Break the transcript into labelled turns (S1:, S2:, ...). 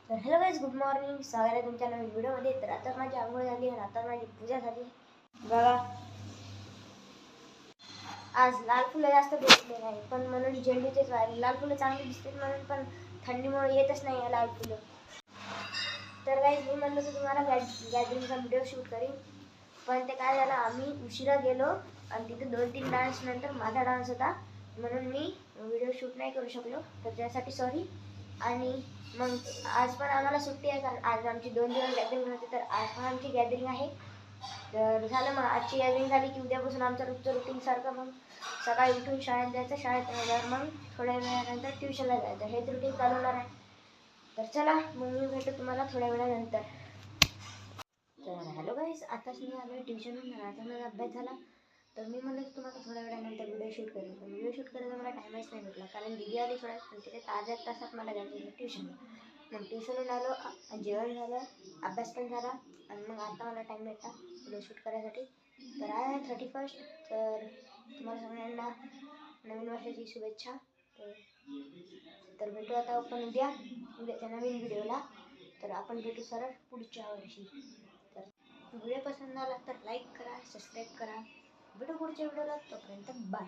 S1: तर hello guys, good morning. स्वागत आहे तुमच्या नवीन व्हिडिओमध्ये. तर आता माझी आंघोळ झाली आणि आता माझी पूजा झाली बघा. आज लाल फुलं जास्त दिसले नाही, पण म्हणून झेंडूचेच वाहिले. लाल फुलं चांगली दिसतात म्हणून, पण थंडीमुळे येतच नाही लाल फुलं. तर गाईज, मी म्हणलं की तुम्हाला गॅदरिंगचा व्हिडिओ शूट करीन, पण ते काय झालं, आम्ही उशिरा गेलो आणि तिथे 2-3 डान्स नंतर माझा डान्स होता, म्हणून मी व्हिडिओ शूट नाही करू शकलो. तर त्यासाठी सॉरी. आणि मग आज पण आम्हाला सुट्टी आहे, कारण आज आमची 2 दिवस गॅदरिंग होती. तर आज पण आमची गॅदरिंग आहे. तर झालं, मग आजची गॅदरिंग झाली की उद्यापासून आमचं रोजचं रुटीन सारखं. मग सकाळी उठून शाळेत जायचं, शाळेत आल्यावर मग थोड्या वेळानंतर ट्युशनला जायचं, हेच रुटीन चालवणार आहे. तर चला, मग मी भेटतो तुम्हाला थोड्या वेळानंतर. तर हॅलो गाईस, आताच मी आलो ट्युशनहून. आता माझा अभ्यास झाला, तर मी म्हणलं की तुम्हाला थोड्या वेळानंतर व्हिडिओ शूट करेन. पण व्हिडिओ शूट करायला मला टाईमच नाही भेटला, कारण दिदी आली थोड्या, पण तिथे ताज्या तासात मला जायचं होतं ट्युशनला. मग ट्युशनहून आलो, जेवण झालं, अभ्यास पण झाला, आणि मग आता मला टाईम भेटला व्हिडिओ शूट करायसाठी. तर आहे 31st. तर तुम्हाला सगळ्यांना नवीन वर्षाची शुभेच्छा. तर भेटू आता आपण उद्याच्या नवीन व्हिडिओला. तर आपण भेटू सरळ पुढच्या वर्षी. तर व्हिडिओ पसंत आला तर लाईक करा, सबस्क्राईब करा. भेटू पुढच्या व्हिडिओला. तोपर्यंत बाय.